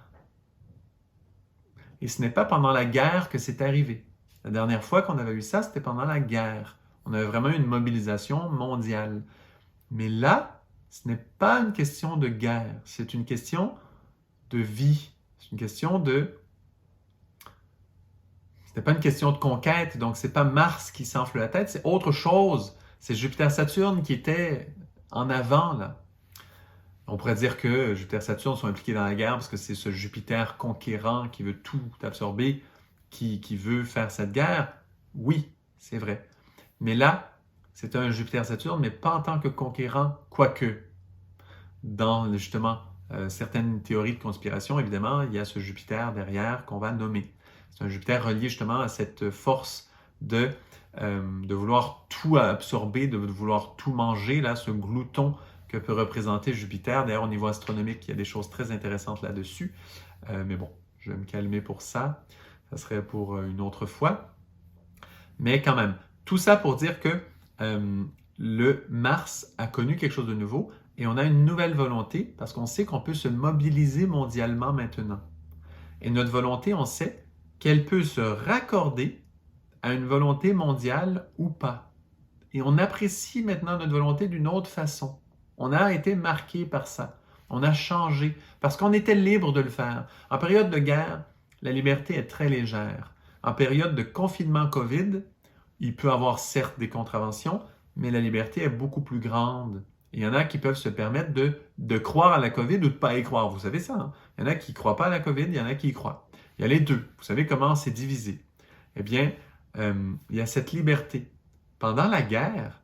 pendant la guerre que c'est arrivé. La dernière fois qu'on avait eu ça, c'était pendant la guerre. On avait vraiment une mobilisation mondiale. Mais là, ce n'est pas une question de guerre, c'est une question de vie. C'est une question de... Ce n'est pas une question de conquête, donc ce n'est pas Mars qui s'enfle la tête, c'est autre chose. C'est Jupiter-Saturne qui était en avant, là. On pourrait dire que Jupiter et Saturne sont impliqués dans la guerre parce que c'est ce Jupiter conquérant qui veut tout absorber, qui veut faire cette guerre. Oui, c'est vrai. Mais là, c'est un Jupiter-Saturne, mais pas en tant que conquérant, quoique. Dans justement certaines théories de conspiration, évidemment, il y a ce Jupiter derrière qu'on va nommer. C'est un Jupiter relié justement à cette force de vouloir tout absorber, de vouloir tout manger, là, ce glouton que peut représenter Jupiter. D'ailleurs, au niveau astronomique, il y a des choses très intéressantes là-dessus. Mais bon, je vais me calmer pour ça. Ça serait pour une autre fois. Mais quand même, tout ça pour dire que le Mars a connu quelque chose de nouveau et on a une nouvelle volonté parce qu'on sait qu'on peut se mobiliser mondialement maintenant. Et notre volonté, on sait qu'elle peut se raccorder à une volonté mondiale ou pas. Et on apprécie maintenant notre volonté d'une autre façon. On a été marqué par ça. On a changé parce qu'on était libre de le faire. En période de guerre, la liberté est très légère. En période de confinement COVID, il peut y avoir certes des contraventions, mais la liberté est beaucoup plus grande. Il y en a qui peuvent se permettre de croire à la COVID ou de ne pas y croire. Vous savez ça, hein? Il y en a qui ne croient pas à la COVID, il y en a qui y croient. Il y a les deux. Vous savez comment c'est divisé? Eh bien, il y a cette liberté. Pendant la guerre,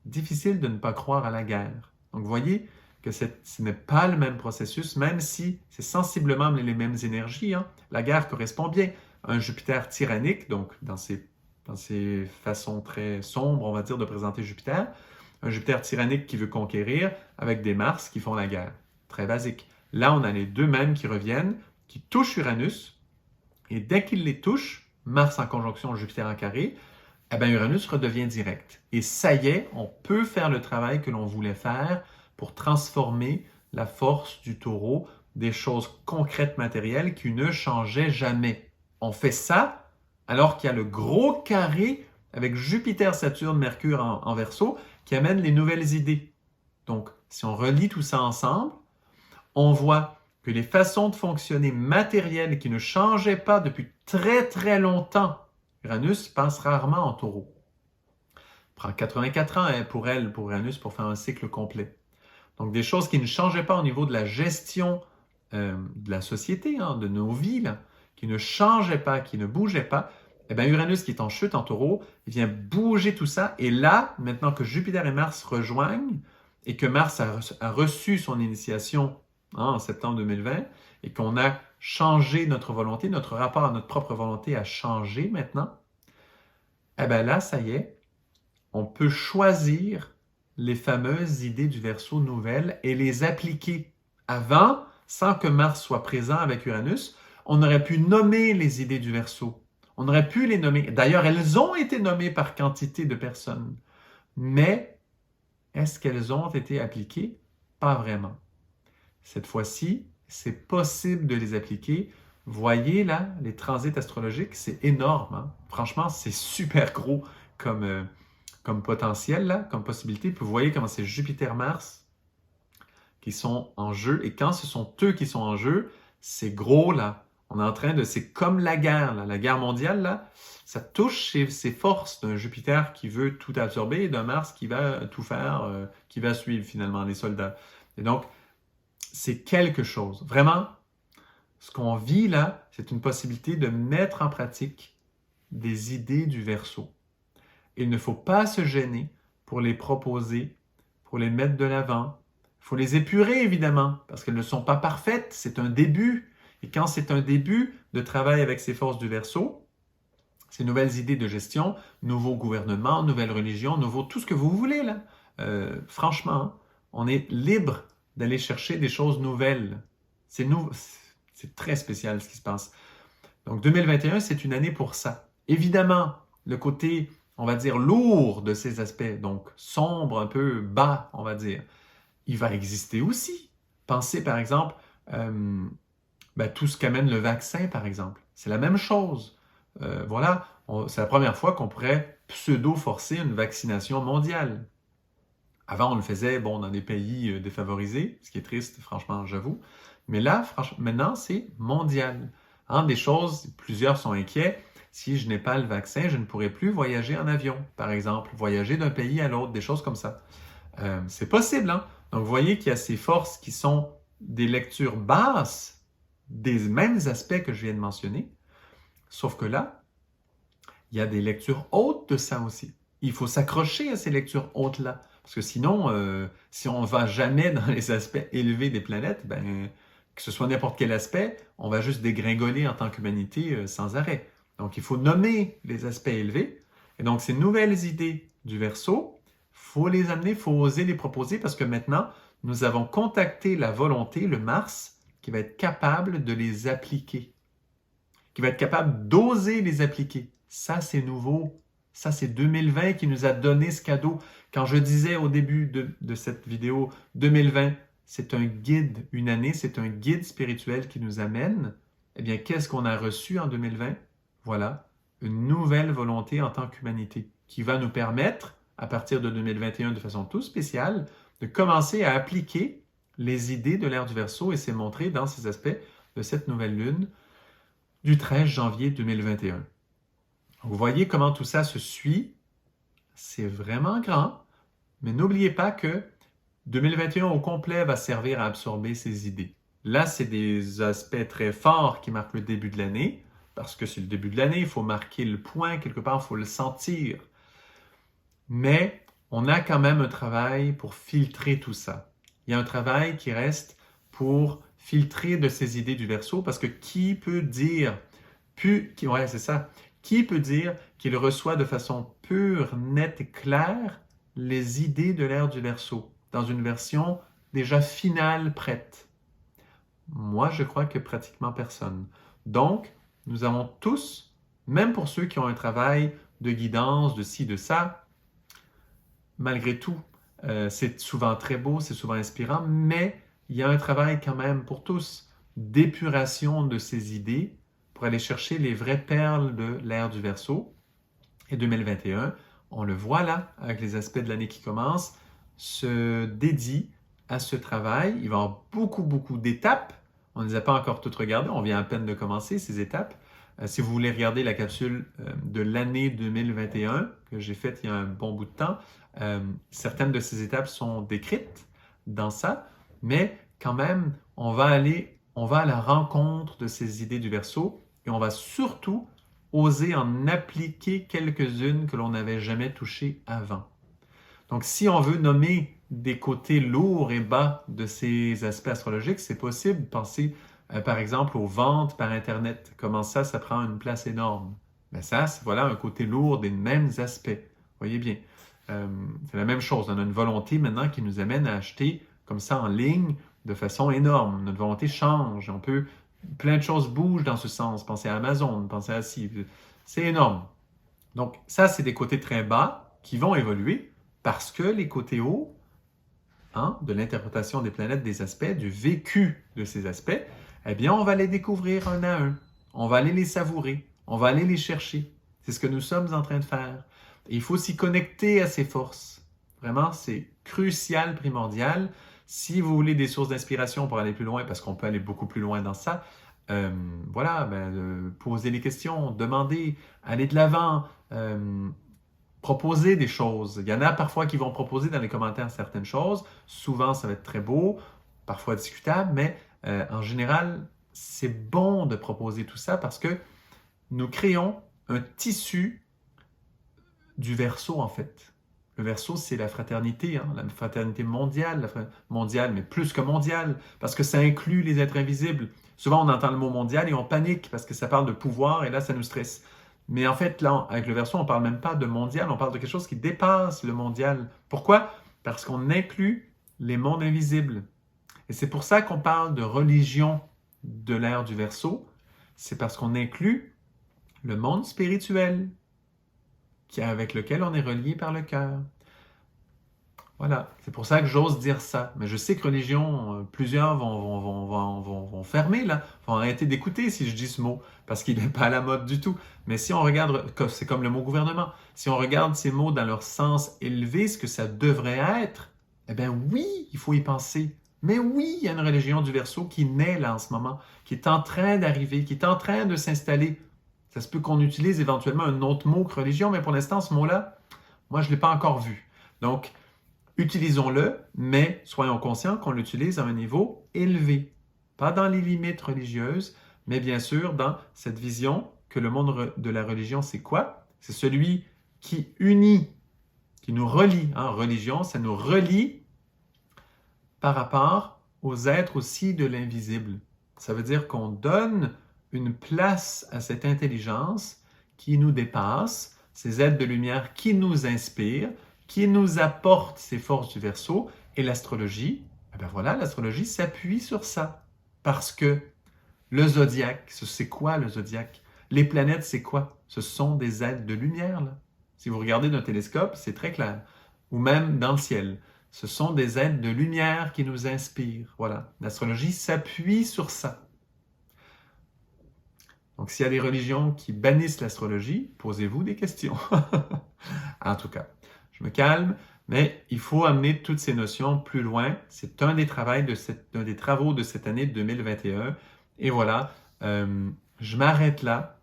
difficile de ne pas croire à la guerre. Donc, vous voyez que ce n'est pas le même processus, même si c'est sensiblement les mêmes énergies. Hein. La guerre correspond bien à un Jupiter tyrannique, donc dans ses façons très sombres, on va dire, de présenter Jupiter. Un Jupiter tyrannique qui veut conquérir avec des Mars qui font la guerre. Très basique. Là, on a les deux mêmes qui reviennent, qui touchent Uranus, et dès qu'ils les touchent, Mars en conjonction Jupiter en carré, eh bien, Uranus redevient direct. Et ça y est, on peut faire le travail que l'on voulait faire pour transformer la force du taureau, des choses concrètes, matérielles qui ne changeaient jamais. On fait ça alors qu'il y a le gros carré avec Jupiter, Saturne, Mercure en Verseau qui amène les nouvelles idées. Donc, si on relie tout ça ensemble, on voit que les façons de fonctionner matérielles qui ne changeaient pas depuis très très longtemps, Uranus passe rarement en taureau. Prend 84 ans pour Uranus, pour faire un cycle complet. Donc, des choses qui ne changeaient pas au niveau de la gestion de la société, hein, de nos vies, là, qui ne changeaient pas, qui ne bougeaient pas, eh bien, Uranus qui est en chute en taureau, il vient bouger tout ça. Et là, maintenant que Jupiter et Mars rejoignent et que Mars a reçu son initiation en septembre 2020 et qu'on a changé notre volonté, notre rapport à notre propre volonté a changé maintenant, eh bien là, ça y est, on peut choisir les fameuses idées du Verseau nouvelles et les appliquer. Avant, sans que Mars soit présent avec Uranus, on aurait pu nommer les idées du Verseau. On aurait pu les nommer. D'ailleurs, elles ont été nommées par quantité de personnes. Mais est-ce qu'elles ont été appliquées? Pas vraiment. Cette fois-ci, c'est possible de les appliquer. Voyez là, les transits astrologiques, c'est énorme. Hein? Franchement, c'est super gros comme potentiel, là, comme possibilité. Puis vous voyez comment c'est Jupiter-Mars qui sont en jeu. Et quand ce sont eux qui sont en jeu, c'est gros là. On est en train de... C'est comme la guerre, là. La guerre mondiale, là. Ça touche ces forces d'un Jupiter qui veut tout absorber et d'un Mars qui va tout faire, qui va suivre finalement les soldats. Et donc, c'est quelque chose. Vraiment, ce qu'on vit là, c'est une possibilité de mettre en pratique des idées du Verseau. Il ne faut pas se gêner pour les proposer, pour les mettre de l'avant. Il faut les épurer, évidemment, parce qu'elles ne sont pas parfaites. C'est un début. Et quand c'est un début de travail avec ces forces du Verseau, ces nouvelles idées de gestion, nouveau gouvernement, nouvelle religion, nouveau tout ce que vous voulez, là. Franchement, on est libre d'aller chercher des choses nouvelles. C'est très spécial ce qui se passe. Donc 2021, c'est une année pour ça. Évidemment, le côté, on va dire, lourd de ces aspects, donc sombre, un peu bas, on va dire, il va exister aussi. Pensez par exemple tout ce qu'amène le vaccin, par exemple. C'est la même chose. Voilà, c'est la première fois qu'on pourrait pseudo-forcer une vaccination mondiale. Avant, on le faisait dans des pays défavorisés, ce qui est triste, franchement, j'avoue. Mais là, maintenant, c'est mondial. Hein, des choses, plusieurs sont inquiets. Si je n'ai pas le vaccin, je ne pourrai plus voyager en avion, par exemple, voyager d'un pays à l'autre, des choses comme ça. C'est possible, hein? Donc, vous voyez qu'il y a ces forces qui sont des lectures basses des mêmes aspects que je viens de mentionner, sauf que là, il y a des lectures hautes de ça aussi. Il faut s'accrocher à ces lectures hautes-là, parce que sinon, si on ne va jamais dans les aspects élevés des planètes, que ce soit n'importe quel aspect, on va juste dégringoler en tant qu'humanité sans arrêt. Donc, il faut nommer les aspects élevés. Et donc, ces nouvelles idées du Verseau, il faut les amener, il faut oser les proposer, parce que maintenant, nous avons contacté la volonté, le Mars, qui va être capable de les appliquer, qui va être capable d'oser les appliquer. Ça, c'est nouveau. Ça, c'est 2020 qui nous a donné ce cadeau. Quand je disais au début de cette vidéo, 2020, c'est un guide, une année, c'est un guide spirituel qui nous amène. Eh bien, qu'est-ce qu'on a reçu en 2020? Voilà, une nouvelle volonté en tant qu'humanité qui va nous permettre, à partir de 2021 de façon tout spéciale, de commencer à appliquer les idées de l'ère du Verseau et c'est montré dans ces aspects de cette nouvelle lune du 13 janvier 2021. Vous voyez comment tout ça se suit. C'est vraiment grand, mais n'oubliez pas que 2021 au complet va servir à absorber ces idées. Là, c'est des aspects très forts qui marquent le début de l'année, parce que c'est le début de l'année, il faut marquer le point, quelque part, il faut le sentir. Mais on a quand même un travail pour filtrer tout ça. Il y a un travail qui reste pour filtrer de ces idées du Verseau, parce que qui peut dire, qui peut dire qu'il reçoit de façon pure, nette et claire les idées de l'ère du Verseau, dans une version déjà finale, prête? Moi, je crois que pratiquement personne. Donc, nous avons tous, même pour ceux qui ont un travail de guidance, de ci, de ça, malgré tout, c'est souvent très beau, c'est souvent inspirant, mais il y a un travail quand même pour tous d'épuration de ces idées pour aller chercher les vraies perles de l'ère du Verseau. Et 2021, on le voit là, avec les aspects de l'année qui commence, se dédie à ce travail. Il va y avoir beaucoup d'étapes. On ne les a pas encore toutes regardées. On vient à peine de commencer ces étapes. Si vous voulez regarder la capsule de l'année 2021 que j'ai faite il y a un bon bout de temps, certaines de ces étapes sont décrites dans ça, mais quand même, on va à la rencontre de ces idées du Verseau et on va surtout oser en appliquer quelques-unes que l'on n'avait jamais touchées avant. Donc, si on veut nommer des côtés lourds et bas de ces aspects astrologiques, c'est possible. Pensez, par exemple, aux ventes par Internet. Comment ça prend une place énorme. Mais ça, voilà un côté lourd des mêmes aspects. Voyez bien. C'est la même chose. On a une volonté maintenant qui nous amène à acheter comme ça en ligne de façon énorme. Notre volonté change. Plein de choses bougent dans ce sens. Pensez à Amazon, pensez à ci. C'est énorme. Donc, ça, c'est des côtés très bas qui vont évoluer parce que les côtés hauts, de l'interprétation des planètes, des aspects, du vécu de ces aspects, eh bien, on va les découvrir un à un. On va aller les savourer. On va aller les chercher. C'est ce que nous sommes en train de faire. Et il faut s'y connecter à ces forces. Vraiment, c'est crucial, primordial. Si vous voulez des sources d'inspiration pour aller plus loin, parce qu'on peut aller beaucoup plus loin dans ça, poser des questions, demander, aller de l'avant, proposer des choses. Il y en a parfois qui vont proposer dans les commentaires certaines choses. Souvent, ça va être très beau, parfois discutable, mais en général, c'est bon de proposer tout ça parce que nous créons un tissu du Verseau, en fait. Le Verseau, c'est la fraternité mondiale, mondiale, mais plus que mondiale, parce que ça inclut les êtres invisibles. Souvent, on entend le mot mondial et on panique parce que ça parle de pouvoir et là, ça nous stresse. Mais en fait, là, avec le Verseau, on ne parle même pas de mondial, on parle de quelque chose qui dépasse le mondial. Pourquoi? Parce qu'on inclut les mondes invisibles. Et c'est pour ça qu'on parle de religion de l'ère du Verseau. C'est parce qu'on inclut le monde spirituel, avec lequel on est relié par le cœur. Voilà, c'est pour ça que j'ose dire ça. Mais je sais que religion, plusieurs vont fermer là, vont arrêter d'écouter si je dis ce mot, parce qu'il n'est pas à la mode du tout. Mais si on regarde, c'est comme le mot gouvernement, si on regarde ces mots dans leur sens élevé, ce que ça devrait être, eh bien oui, il faut y penser. Mais oui, il y a une religion du Verseau qui naît là en ce moment, qui est en train d'arriver, qui est en train de s'installer. Ça se peut qu'on utilise éventuellement un autre mot que religion, mais pour l'instant, ce mot-là, moi, je ne l'ai pas encore vu. Donc, utilisons-le, mais soyons conscients qu'on l'utilise à un niveau élevé. Pas dans les limites religieuses, mais bien sûr dans cette vision que le monde de la religion, c'est quoi? C'est celui qui unit, qui nous relie. Religion, ça nous relie par rapport aux êtres aussi de l'invisible. Ça veut dire qu'on donne une place à cette intelligence qui nous dépasse, ces êtres de lumière qui nous inspirent, qui nous apportent ces forces du Verseau. Et l'astrologie, l'astrologie s'appuie sur ça. Parce que le zodiaque, c'est quoi le zodiaque? Les planètes, c'est quoi? Ce sont des êtres de lumière, là. Si vous regardez d'un télescope, c'est très clair. Ou même dans le ciel. Ce sont des êtres de lumière qui nous inspirent. Voilà. L'astrologie s'appuie sur ça. Donc, s'il y a des religions qui bannissent l'astrologie, posez-vous des questions. En tout cas, je me calme. Mais il faut amener toutes ces notions plus loin. C'est un des travaux de cette année 2021. Et voilà, je m'arrête là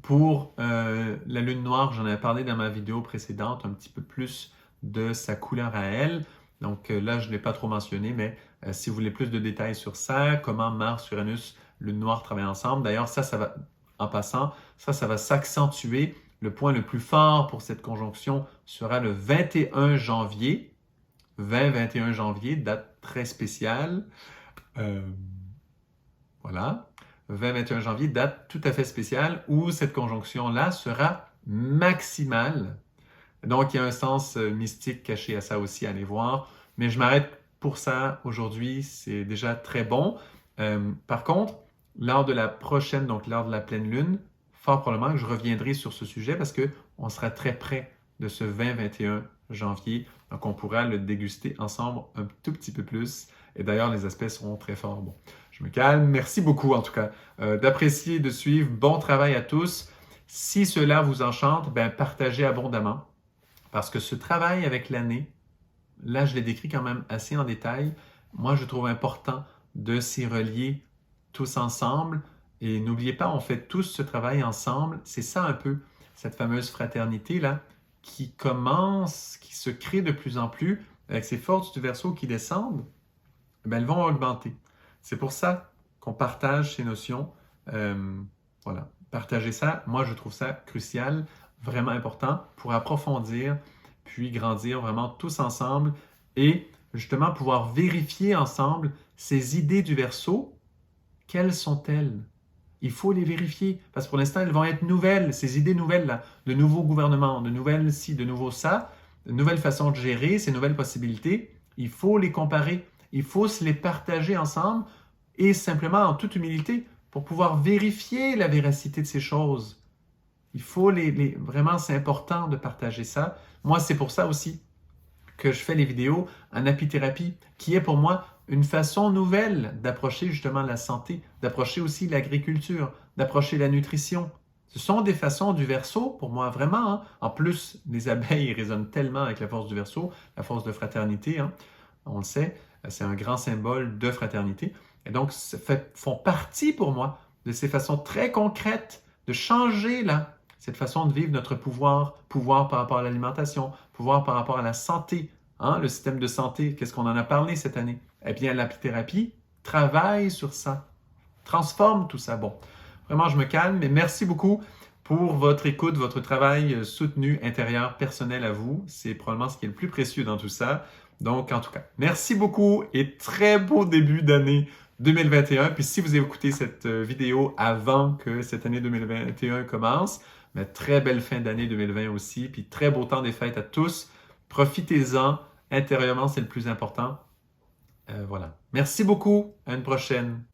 pour la lune noire. J'en avais parlé dans ma vidéo précédente, un petit peu plus de sa couleur à elle. Donc là, je ne l'ai pas trop mentionné, mais si vous voulez plus de détails sur ça, comment Mars, Uranus, lune noire travaillent ensemble. D'ailleurs, ça va, en passant, ça va s'accentuer. Le point le plus fort pour cette conjonction sera le 21 janvier. 20-21 janvier, date très spéciale. Voilà. 20-21 janvier, date tout à fait spéciale où cette conjonction-là sera maximale. Donc, il y a un sens mystique caché à ça aussi, à aller voir. Mais je m'arrête pour ça aujourd'hui, c'est déjà très bon. Par contre, lors de la prochaine, donc lors de la pleine lune, fort probablement que je reviendrai sur ce sujet parce qu'on sera très près de ce 20-21 janvier. Donc, on pourra le déguster ensemble un tout petit peu plus. Et d'ailleurs, les aspects seront très forts. Bon, je me calme. Merci beaucoup, en tout cas, d'apprécier, de suivre. Bon travail à tous. Si cela vous enchante, ben, partagez abondamment. Parce que ce travail avec l'année, là, je l'ai décrit quand même assez en détail. Moi, je trouve important de s'y relier tous ensemble. Et n'oubliez pas, on fait tous ce travail ensemble. C'est ça un peu, cette fameuse fraternité-là, qui commence, qui se crée de plus en plus avec ces forces du Verseau qui descendent. Ben, elles vont augmenter. C'est pour ça qu'on partage ces notions. Voilà, partager ça, moi, je trouve ça crucial, vraiment important pour approfondir, puis grandir vraiment tous ensemble et justement pouvoir vérifier ensemble ces idées du Verseau. Quelles sont-elles? Il faut les vérifier parce que pour l'instant, elles vont être nouvelles, ces idées nouvelles-là, de nouveaux gouvernements, de nouvelles ci, de nouveaux ça, de nouvelles façons de gérer, ces nouvelles possibilités. Il faut les comparer, il faut se les partager ensemble et simplement en toute humilité pour pouvoir vérifier la véracité de ces choses. Il faut vraiment, c'est important de partager ça. Moi, c'est pour ça aussi que je fais les vidéos en apithérapie, qui est pour moi une façon nouvelle d'approcher justement la santé, d'approcher aussi l'agriculture, d'approcher la nutrition. Ce sont des façons du Verseau, pour moi, vraiment. Hein. En plus, les abeilles résonnent tellement avec la force du Verseau, la force de fraternité. Hein. On le sait, c'est un grand symbole de fraternité. Et donc, font partie pour moi de ces façons très concrètes de changer là, cette façon de vivre notre pouvoir par rapport à l'alimentation, pouvoir par rapport à la santé, hein, le système de santé, qu'est-ce qu'on en a parlé cette année? Eh bien, l'apithérapie travaille sur ça, transforme tout ça. Bon, vraiment, je me calme, mais merci beaucoup pour votre écoute, votre travail soutenu, intérieur, personnel à vous. C'est probablement ce qui est le plus précieux dans tout ça. Donc, en tout cas, merci beaucoup et très beau début d'année 2021. Puis si vous écoutez cette vidéo avant que cette année 2021 commence, mais très belle fin d'année 2020 aussi, puis très beau temps des fêtes à tous. Profitez-en. Intérieurement, c'est le plus important. Voilà. Merci beaucoup. À une prochaine.